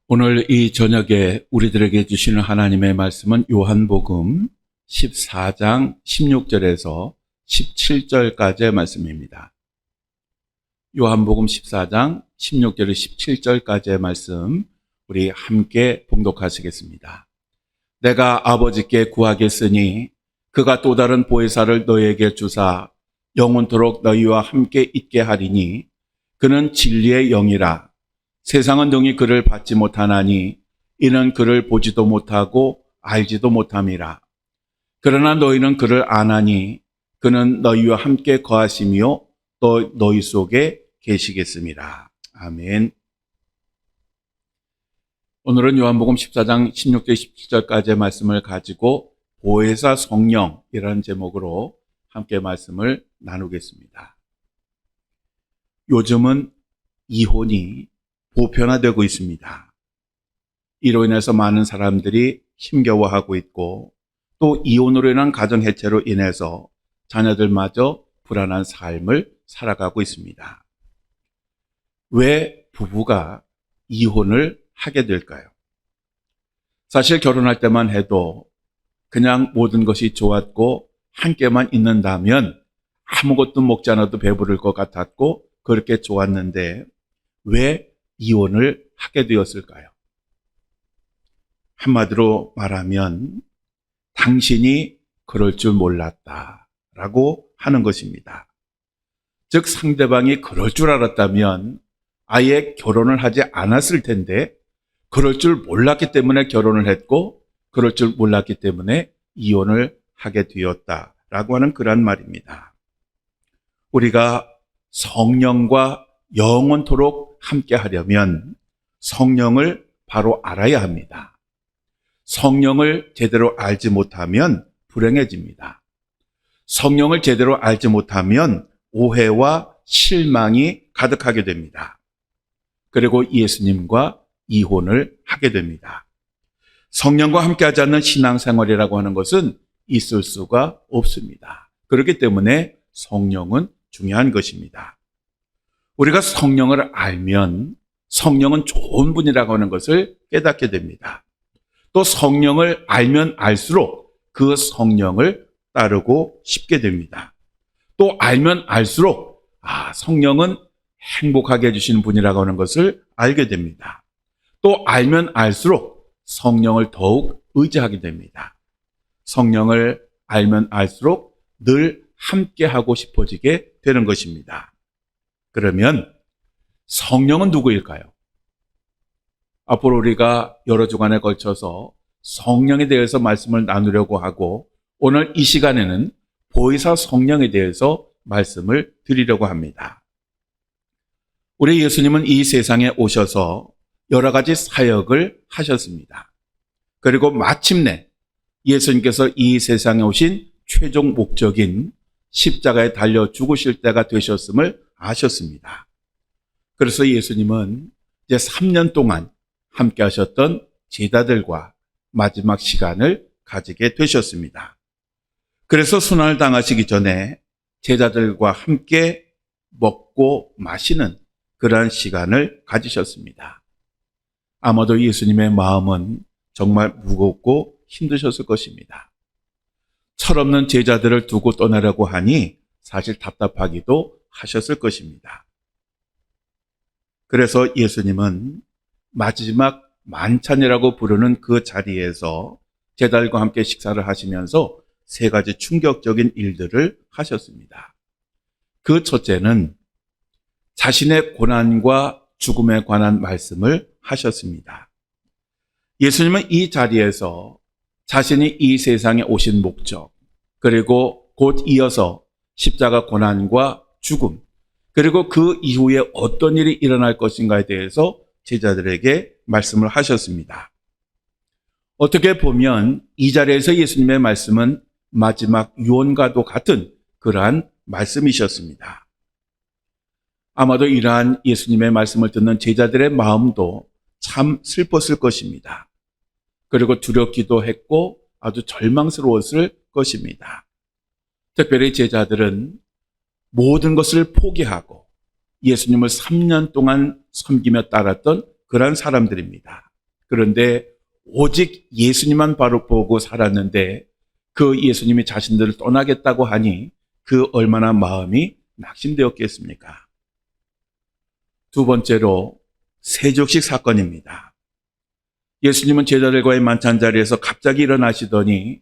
오늘 이 저녁에 우리들에게 주시는 하나님의 말씀은 요한복음 14장 16절에서 17절까지의 말씀입니다. 요한복음 14장 16절에서 17절까지의 말씀 우리 함께 봉독하시겠습니다. 내가 아버지께 구하겠으니 그가 또 다른 보혜사를 너희에게 주사 영원토록 너희와 함께 있게 하리니 그는 진리의 영이라. 세상은 능히 그를 받지 못하나니 이는 그를 보지도 못하고 알지도 못함이라. 그러나 너희는 그를 아나니 그는 너희와 함께 거하시며 또 너희 속에 계시겠습니다. 아멘. 오늘은 요한복음 14장 16절 17절까지의 말씀을 가지고 보혜사 성령이라는 제목으로 함께 말씀을 나누겠습니다. 요즘은 이혼이 보편화되고 있습니다. 이로 인해서 많은 사람들이 힘겨워하고 있고 또 이혼으로 인한 가정 해체로 인해서 자녀들마저 불안한 삶을 살아가고 있습니다. 왜 부부가 이혼을 하게 될까요? 사실 결혼할 때만 해도 그냥 모든 것이 좋았고 함께만 있는다면 아무것도 먹지 않아도 배부를 것 같았고 그렇게 좋았는데 왜 이혼을 하게 되었을까요? 한마디로 말하면 당신이 그럴 줄 몰랐다라고 하는 것입니다. 즉 상대방이 그럴 줄 알았다면 아예 결혼을 하지 않았을 텐데 그럴 줄 몰랐기 때문에 결혼을 했고 그럴 줄 몰랐기 때문에 이혼을 하게 되었다라고 하는 그런 말입니다. 우리가 성령과 영원토록 함께 하려면 성령을 바로 알아야 합니다. 성령을 제대로 알지 못하면 불행해집니다. 성령을 제대로 알지 못하면 오해와 실망이 가득하게 됩니다. 그리고 예수님과 이혼을 하게 됩니다. 성령과 함께하지 않는 신앙생활이라고 하는 것은 있을 수가 없습니다. 그렇기 때문에 성령은 중요한 것입니다. 우리가 성령을 알면 성령은 좋은 분이라고 하는 것을 깨닫게 됩니다. 또 성령을 알면 알수록 그 성령을 따르고 싶게 됩니다. 또 알면 알수록 성령은 행복하게 해주시는 분이라고 하는 것을 알게 됩니다. 또 알면 알수록 성령을 더욱 의지하게 됩니다. 성령을 알면 알수록 늘 함께하고 싶어지게 되는 것입니다. 그러면 성령은 누구일까요? 앞으로 우리가 여러 주간에 걸쳐서 성령에 대해서 말씀을 나누려고 하고 오늘 이 시간에는 보혜사 성령에 대해서 말씀을 드리려고 합니다. 우리 예수님은 이 세상에 오셔서 여러 가지 사역을 하셨습니다. 그리고 마침내 예수님께서 이 세상에 오신 최종 목적인 십자가에 달려 죽으실 때가 되셨음을 아셨습니다. 그래서 예수님은 이제 3년 동안 함께 하셨던 제자들과 마지막 시간을 가지게 되셨습니다. 그래서 순환을 당하시기 전에 제자들과 함께 먹고 마시는 그러한 시간을 가지셨습니다. 아마도 예수님의 마음은 정말 무겁고 힘드셨을 것입니다. 철없는 제자들을 두고 떠나려고 하니 사실 답답하기도 하셨을 것입니다. 그래서 예수님은 마지막 만찬이라고 부르는 그 자리에서 제자들과 함께 식사를 하시면서 세 가지 충격적인 일들을 하셨습니다. 그 첫째는 자신의 고난과 죽음에 관한 말씀을 하셨습니다. 예수님은 이 자리에서 자신이 이 세상에 오신 목적, 그리고 곧 이어서 십자가 고난과 죽음, 그리고 그 이후에 어떤 일이 일어날 것인가에 대해서 제자들에게 말씀을 하셨습니다. 어떻게 보면 이 자리에서 예수님의 말씀은 마지막 유언과도 같은 그러한 말씀이셨습니다. 아마도 이러한 예수님의 말씀을 듣는 제자들의 마음도 참 슬펐을 것입니다. 그리고 두렵기도 했고 아주 절망스러웠을 것입니다. 특별히 제자들은 모든 것을 포기하고 예수님을 3년 동안 섬기며 따랐던 그런 사람들입니다. 그런데 오직 예수님만 바로 보고 살았는데 그 예수님이 자신들을 떠나겠다고 하니 그 얼마나 마음이 낙심되었겠습니까? 두 번째로 세족식 사건입니다. 예수님은 제자들과의 만찬 자리에서 갑자기 일어나시더니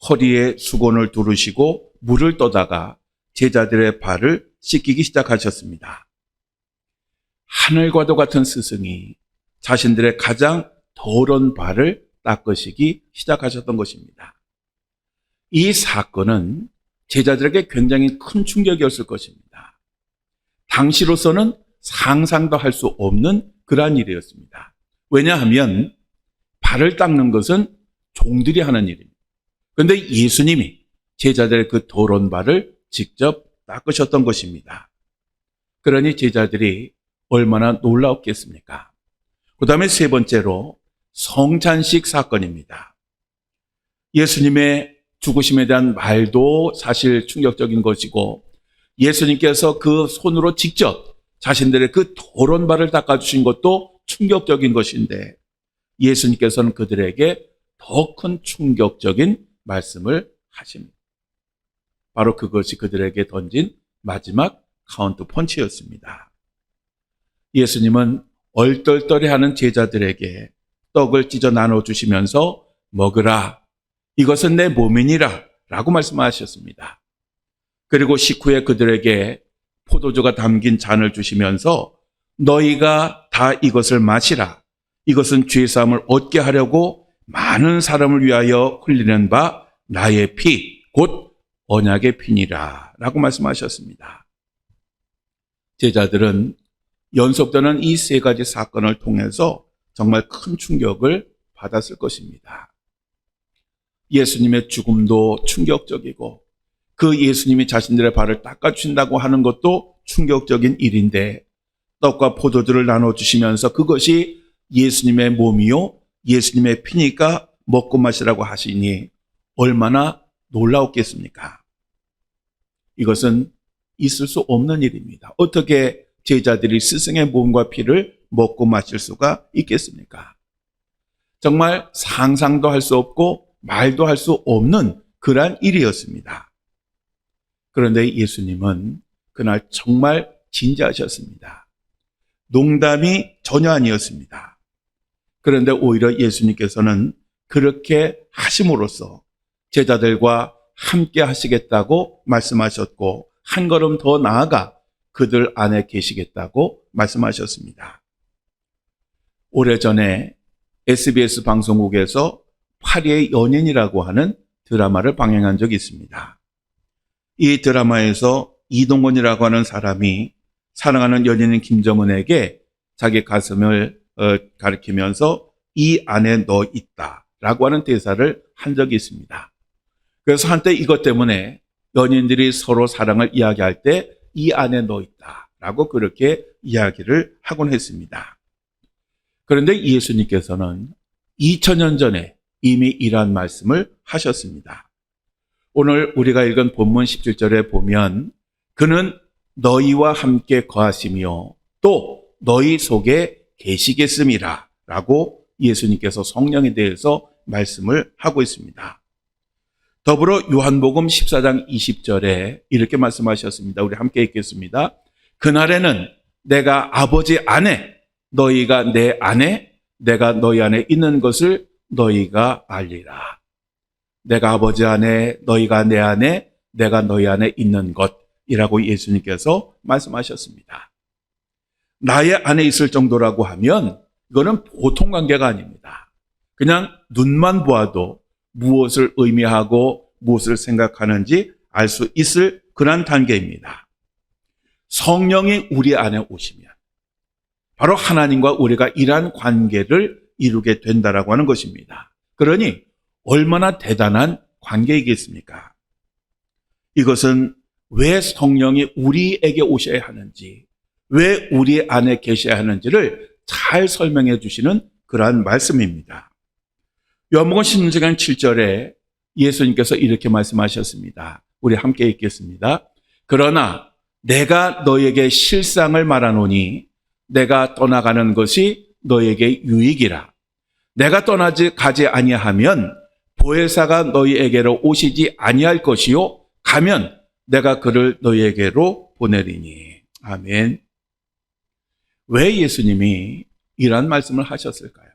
허리에 수건을 두르시고 물을 떠다가 제자들의 발을 씻기기 시작하셨습니다. 하늘과도 같은 스승이 자신들의 가장 더러운 발을 닦으시기 시작하셨던 것입니다. 이 사건은 제자들에게 굉장히 큰 충격이었을 것입니다. 당시로서는 상상도 할 수 없는 그러한 일이었습니다. 왜냐하면 발을 닦는 것은 종들이 하는 일입니다. 그런데 예수님이 제자들의 그 더러운 발을 직접 닦으셨던 것입니다. 그러니 제자들이 얼마나 놀라웠겠습니까? 그 다음에 세 번째로 성찬식 사건입니다. 예수님의 죽으심에 대한 말도 사실 충격적인 것이고 예수님께서 그 손으로 직접 자신들의 그 더러운 발을 닦아주신 것도 충격적인 것인데 예수님께서는 그들에게 더 큰 충격적인 말씀을 하십니다. 바로 그것이 그들에게 던진 마지막 카운트 펀치였습니다. 예수님은 얼떨떨해하는 제자들에게 떡을 찢어 나눠주시면서 먹으라, 이것은 내 몸이니라 라고 말씀하셨습니다. 그리고 식후에 그들에게 포도주가 담긴 잔을 주시면서 너희가 다 이것을 마시라, 이것은 죄사함을 얻게 하려고 많은 사람을 위하여 흘리는 바 나의 피, 곧 언약의 피니라 라고 말씀하셨습니다. 제자들은 연속되는 이 세 가지 사건을 통해서 정말 큰 충격을 받았을 것입니다. 예수님의 죽음도 충격적이고 그 예수님이 자신들의 발을 닦아주신다고 하는 것도 충격적인 일인데 떡과 포도주를 나눠주시면서 그것이 예수님의 몸이요 예수님의 피니까 먹고 마시라고 하시니 얼마나 놀라웠겠습니까? 이것은 있을 수 없는 일입니다. 어떻게 제자들이 스승의 몸과 피를 먹고 마실 수가 있겠습니까? 정말 상상도 할 수 없고 말도 할 수 없는 그러한 일이었습니다. 그런데 예수님은 그날 정말 진지하셨습니다. 농담이 전혀 아니었습니다. 그런데 오히려 예수님께서는 그렇게 하심으로써 제자들과 함께 하시겠다고 말씀하셨고 한 걸음 더 나아가 그들 안에 계시겠다고 말씀하셨습니다. 오래전에 SBS 방송국에서 파리의 연인이라고 하는 드라마를 방영한 적이 있습니다. 이 드라마에서 이동건이라고 하는 사람이 사랑하는 연인인 김정은에게 자기 가슴을 가리키면서 이 안에 너 있다라고 하는 대사를 한 적이 있습니다. 그래서 한때 이것 때문에 연인들이 서로 사랑을 이야기할 때 이 안에 너 있다라고 그렇게 이야기를 하곤 했습니다. 그런데 예수님께서는 2000년 전에 이미 이러한 말씀을 하셨습니다. 오늘 우리가 읽은 본문 17절에 보면 그는 너희와 함께 거하시며 또 너희 속에 계시겠음이라 라고 예수님께서 성령에 대해서 말씀을 하고 있습니다. 더불어 요한복음 14장 20절에 이렇게 말씀하셨습니다. 우리 함께 읽겠습니다. 그날에는 내가 아버지 안에 너희가 내 안에 내가 너희 안에 있는 것을 너희가 알리라. 내가 아버지 안에 너희가 내 안에 내가 너희 안에 있는 것이라고 예수님께서 말씀하셨습니다. 나의 안에 있을 정도라고 하면 이거는 보통 관계가 아닙니다. 그냥 눈만 보아도 무엇을 의미하고 무엇을 생각하는지 알 수 있을 그런 단계입니다. 성령이 우리 안에 오시면 바로 하나님과 우리가 이러한 관계를 이루게 된다라고 하는 것입니다. 그러니 얼마나 대단한 관계이겠습니까? 이것은 왜 성령이 우리에게 오셔야 하는지, 왜 우리 안에 계셔야 하는지를 잘 설명해 주시는 그러한 말씀입니다. 요한복음 16장 7절에 예수님께서 이렇게 말씀하셨습니다. 우리 함께 읽겠습니다. 그러나 내가 너에게 실상을 말하노니 내가 떠나가는 것이 너에게 유익이라. 내가 가지 아니하면 보혜사가 너희에게로 오시지 아니할 것이요 가면 내가 그를 너희에게로 보내리니. 아멘. 왜 예수님이 이러한 말씀을 하셨을까요?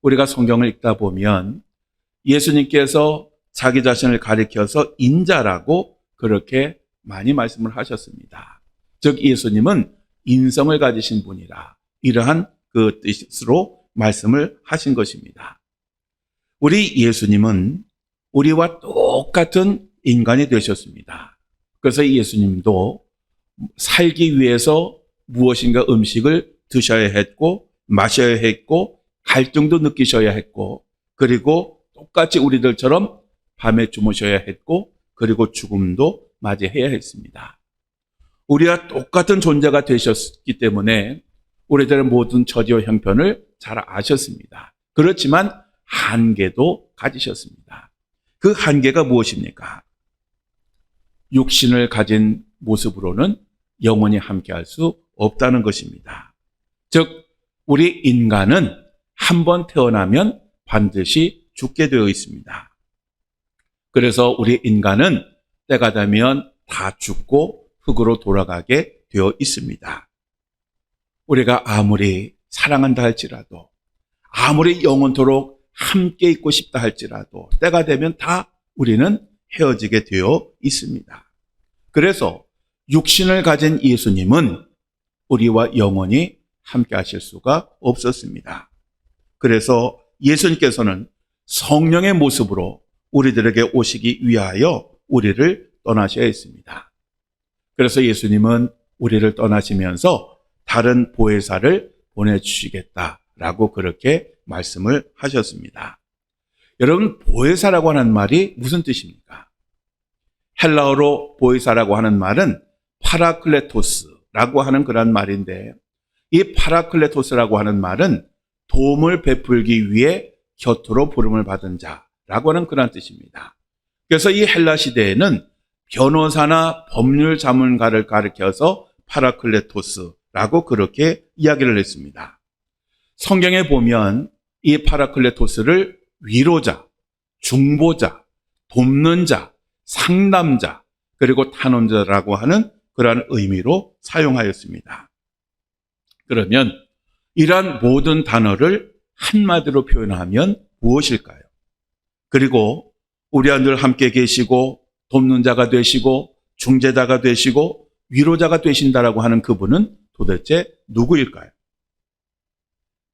우리가 성경을 읽다 보면 예수님께서 자기 자신을 가리켜서 인자라고 그렇게 많이 말씀을 하셨습니다. 즉 예수님은 인성을 가지신 분이라 이러한 그 뜻으로 말씀을 하신 것입니다. 우리 예수님은 우리와 똑같은 인간이 되셨습니다. 그래서 예수님도 살기 위해서 무엇인가 음식을 드셔야 했고 마셔야 했고 갈증도 느끼셔야 했고 그리고 똑같이 우리들처럼 밤에 주무셔야 했고 그리고 죽음도 맞이해야 했습니다. 우리와 똑같은 존재가 되셨기 때문에 우리들의 모든 처지와 형편을 잘 아셨습니다. 그렇지만 한계도 가지셨습니다. 그 한계가 무엇입니까? 육신을 가진 모습으로는 영원히 함께할 수 없다는 것입니다. 즉 우리 인간은 한번 태어나면 반드시 죽게 되어 있습니다. 그래서 우리 인간은 때가 되면 다 죽고 흙으로 돌아가게 되어 있습니다. 우리가 아무리 사랑한다 할지라도 아무리 영원토록 함께 있고 싶다 할지라도 때가 되면 다 우리는 헤어지게 되어 있습니다. 그래서 육신을 가진 예수님은 우리와 영원히 함께 하실 수가 없었습니다. 그래서 예수님께서는 성령의 모습으로 우리들에게 오시기 위하여 우리를 떠나셔야 했습니다. 그래서 예수님은 우리를 떠나시면서 다른 보혜사를 보내주시겠다라고 그렇게 말씀을 하셨습니다. 여러분, 보혜사라고 하는 말이 무슨 뜻입니까? 헬라어로 보혜사라고 하는 말은 파라클레토스라고 하는 그런 말인데 이 파라클레토스라고 하는 말은 도움을 베풀기 위해 곁으로 부름을 받은 자라고 하는 그런 뜻입니다. 그래서 이 헬라 시대에는 변호사나 법률 자문가를 가리켜서 파라클레토스라고 그렇게 이야기를 했습니다. 성경에 보면 이 파라클레토스를 위로자, 중보자, 돕는 자, 상담자, 그리고 탄원자라고 하는 그러한 의미로 사용하였습니다. 그러면 이러한 모든 단어를 한마디로 표현하면 무엇일까요? 그리고 우리와 늘 함께 계시고 돕는 자가 되시고 중재자가 되시고 위로자가 되신다라고 하는 그분은 도대체 누구일까요?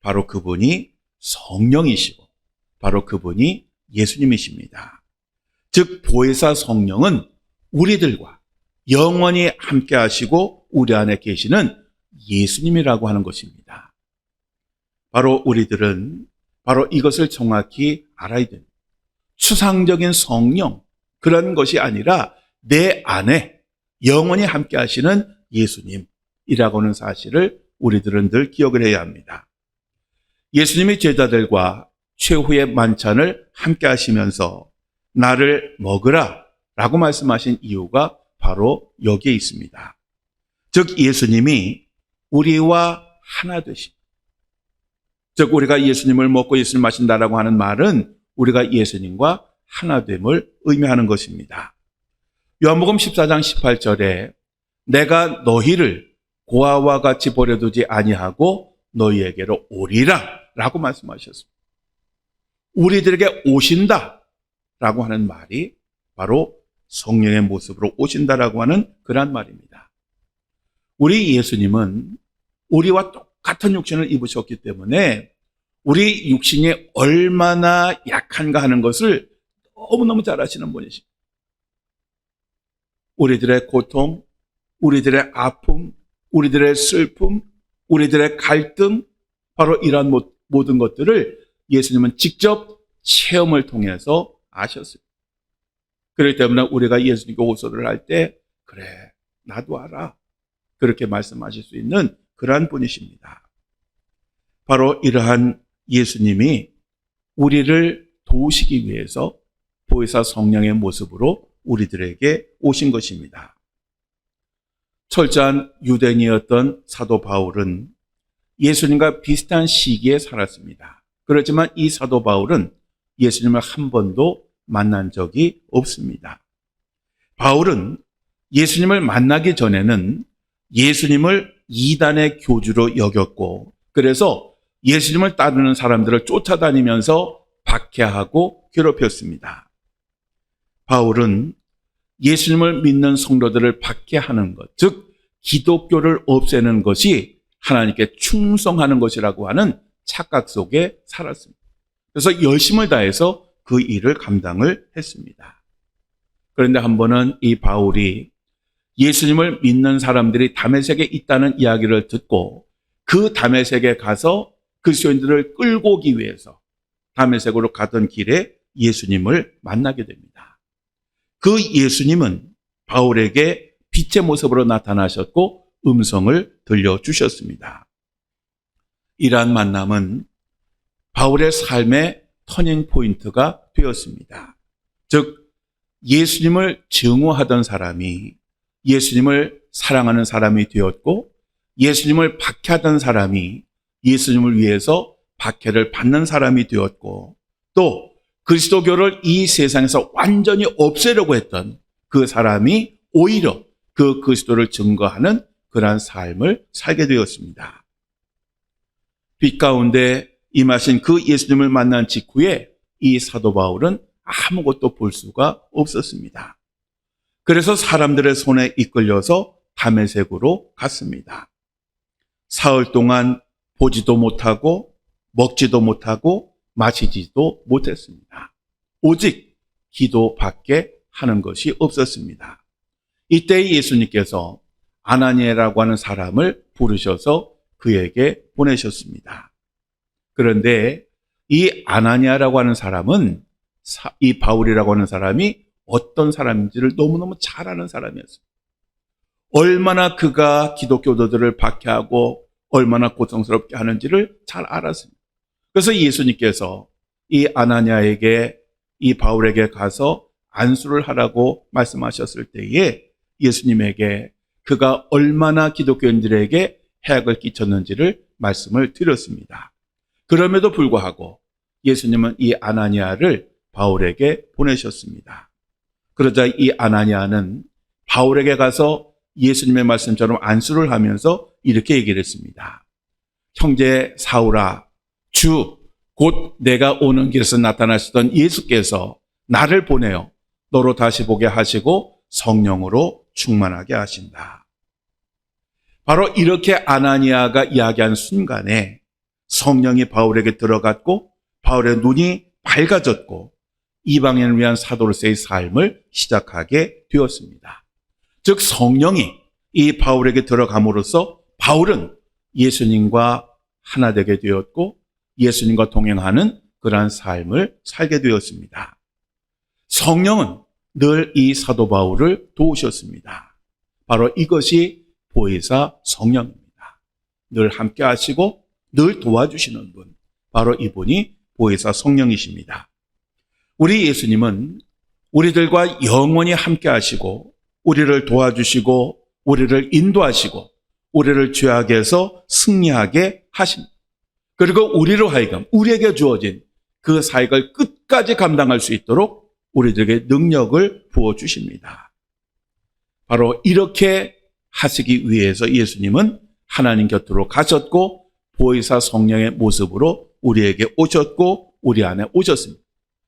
바로 그분이 성령이시고 바로 그분이 예수님이십니다. 즉 보혜사 성령은 우리들과 영원히 함께 하시고 우리 안에 계시는 예수님이라고 하는 것입니다. 바로 우리들은 바로 이것을 정확히 알아야 됩니다. 추상적인 성령 그런 것이 아니라 내 안에 영원히 함께 하시는 예수님이라고 하는 사실을 우리들은 늘 기억을 해야 합니다. 예수님이 제자들과 최후의 만찬을 함께 하시면서 나를 먹으라 라고 말씀하신 이유가 바로 여기에 있습니다. 즉 예수님이 우리와 하나 되십니다. 즉 우리가 예수님을 먹고 예수님을 마신다라고 하는 말은 우리가 예수님과 하나됨을 의미하는 것입니다. 요한복음 14장 18절에 내가 너희를 고아와 같이 버려두지 아니하고 너희에게로 오리라 라고 말씀하셨습니다. 우리들에게 오신다 라고 하는 말이 바로 성령의 모습으로 오신다라고 하는 그런 말입니다. 우리 예수님은 우리와 똑같은 육신을 입으셨기 때문에 우리 육신이 얼마나 약한가 하는 것을 너무너무 잘 아시는 분이십니다. 우리들의 고통, 우리들의 아픔, 우리들의 슬픔, 우리들의 갈등, 바로 이러한 모든 것들을 예수님은 직접 체험을 통해서 아셨습니다. 그렇기 때문에 우리가 예수님께 호소를 할 때 그래 나도 알아 그렇게 말씀하실 수 있는 그러한 분이십니다. 바로 이러한 예수님이 우리를 도우시기 위해서 보혜사 성령의 모습으로 우리들에게 오신 것입니다. 철저한 유대인이었던 사도 바울은 예수님과 비슷한 시기에 살았습니다. 그렇지만 이 사도 바울은 예수님을 한 번도 만난 적이 없습니다. 바울은 예수님을 만나기 전에는 예수님을 이단의 교주로 여겼고, 그래서 예수님을 따르는 사람들을 쫓아다니면서 박해하고 괴롭혔습니다. 바울은 예수님을 믿는 성도들을 박해하는 것, 즉 기독교를 없애는 것이 하나님께 충성하는 것이라고 하는 착각 속에 살았습니다. 그래서 열심을 다해서 그 일을 감당을 했습니다. 그런데 한 번은 이 바울이 예수님을 믿는 사람들이 다메섹에 있다는 이야기를 듣고 그 다메섹에 가서 그리스도인들을 끌고 오기 위해서 다메섹으로 가던 길에 예수님을 만나게 됩니다. 그 예수님은 바울에게 빛의 모습으로 나타나셨고 음성을 들려주셨습니다. 이러한 만남은 바울의 삶의 터닝 포인트가 되었습니다. 즉 예수님을 증오하던 사람이 예수님을 사랑하는 사람이 되었고, 예수님을 박해하던 사람이 예수님을 위해서 박해를 받는 사람이 되었고, 또 그리스도교를 이 세상에서 완전히 없애려고 했던 그 사람이 오히려 그 그리스도를 증거하는 그러한 삶을 살게 되었습니다. 빛 가운데 임하신 그 예수님을 만난 직후에 이 사도 바울은 아무것도 볼 수가 없었습니다. 그래서 사람들의 손에 이끌려서 다메섹으로 갔습니다. 사흘 동안 보지도 못하고 먹지도 못하고 마시지도 못했습니다. 오직 기도밖에 하는 것이 없었습니다. 이때 예수님께서 아나니아라고 하는 사람을 부르셔서 그에게 보내셨습니다. 그런데 이 아나니아라고 하는 사람은 이 바울이라고 하는 사람이 어떤 사람인지를 너무너무 잘 아는 사람이었습니다. 얼마나 그가 기독교도들을 박해하고 얼마나 고통스럽게 하는지를 잘 알았습니다. 그래서 예수님께서 이 아나니아에게 이 바울에게 가서 안수를 하라고 말씀하셨을 때에 예수님에게 그가 얼마나 기독교인들에게 해악을 끼쳤는지를 말씀을 드렸습니다. 그럼에도 불구하고 예수님은 이 아나니아를 바울에게 보내셨습니다. 그러자 이 아나니아는 바울에게 가서 예수님의 말씀처럼 안수를 하면서 이렇게 얘기를 했습니다. 형제 사울아, 주 곧 내가 오는 길에서 나타나시던 예수께서 나를 보내어 너로 다시 보게 하시고 성령으로 충만하게 하신다. 바로 이렇게 아나니아가 이야기한 순간에 성령이 바울에게 들어갔고 바울의 눈이 밝아졌고 이방인을 위한 사도로서의 삶을 시작하게 되었습니다. 즉 성령이 이 바울에게 들어감으로써 바울은 예수님과 하나 되게 되었고 예수님과 동행하는 그러한 삶을 살게 되었습니다. 성령은 늘 이 사도 바울을 도우셨습니다. 바로 이것이 보혜사 성령입니다. 늘 함께 하시고 늘 도와주시는 분, 바로 이분이 보혜사 성령이십니다. 우리 예수님은 우리들과 영원히 함께 하시고 우리를 도와주시고 우리를 인도하시고 우리를 죄악에서 승리하게 하십니다. 그리고 우리로 하여금 우리에게 주어진 그 사역을 끝까지 감당할 수 있도록 우리들에게 능력을 부어주십니다. 바로 이렇게 하시기 위해서 예수님은 하나님 곁으로 가셨고 보혜사 성령의 모습으로 우리에게 오셨고 우리 안에 오셨습니다.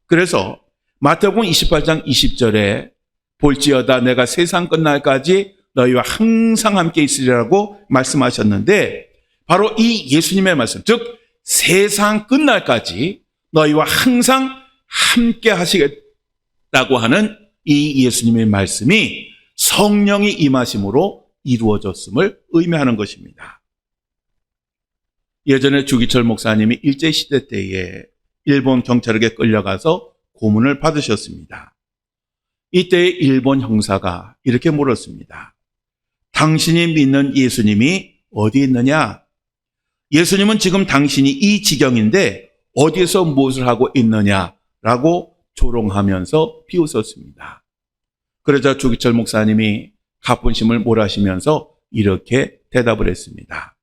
그래서 마태복음 28장 20절에 볼지어다 내가 세상 끝날까지 너희와 항상 함께 있으리라고 말씀하셨는데 바로 이 예수님의 말씀, 즉 세상 끝날까지 너희와 항상 함께 하시겠다고 하는 이 예수님의 말씀이 성령이 임하심으로 이루어졌음을 의미하는 것입니다. 예전에 주기철 목사님이 일제시대 때에 일본 경찰에게 끌려가서 고문을 받으셨습니다. 이때 일본 형사가 이렇게 물었습니다. 당신이 믿는 예수님이 어디 있느냐? 예수님은 지금 당신이 이 지경인데 어디에서 무엇을 하고 있느냐라고 조롱하면서 비웃었습니다. 그러자 주기철 목사님이 가뿐심을 몰아시면서 이렇게 대답을 했습니다.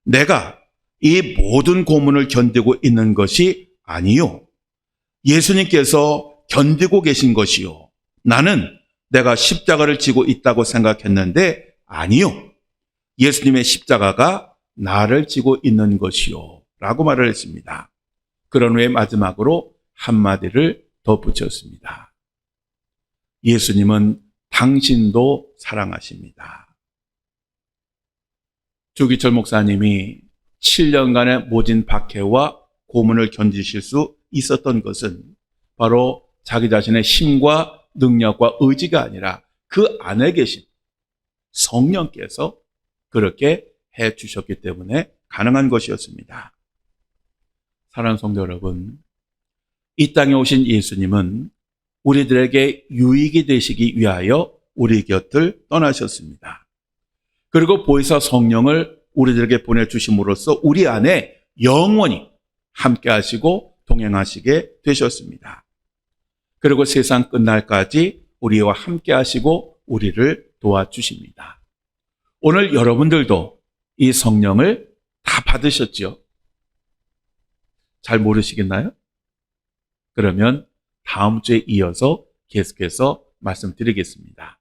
내가 이 모든 고문을 견디고 있는 것이 아니요. 예수님께서 견디고 계신 것이요. 나는 내가 십자가를 지고 있다고 생각했는데 아니요. 예수님의 십자가가 나를 지고 있는 것이요. 라고 말을 했습니다. 그런 후에 마지막으로 한마디를 덧붙였습니다. 예수님은 당신도 사랑하십니다. 주기철 목사님이 7년간의 모진 박해와 고문을 견디실 수 있었던 것은 바로 자기 자신의 힘과 능력과 의지가 아니라 그 안에 계신 성령께서 그렇게 해 주셨기 때문에 가능한 것이었습니다. 사랑하는 성도 여러분, 이 땅에 오신 예수님은 우리들에게 유익이 되시기 위하여 우리 곁을 떠나셨습니다. 그리고 보혜사 성령을 우리들에게 보내주심으로써 우리 안에 영원히 함께 하시고 동행하시게 되셨습니다. 그리고 세상 끝날까지 우리와 함께 하시고 우리를 도와주십니다. 오늘 여러분들도 이 성령을 다 받으셨죠? 잘 모르시겠나요? 그러면 다음 주에 이어서 계속해서 말씀드리겠습니다.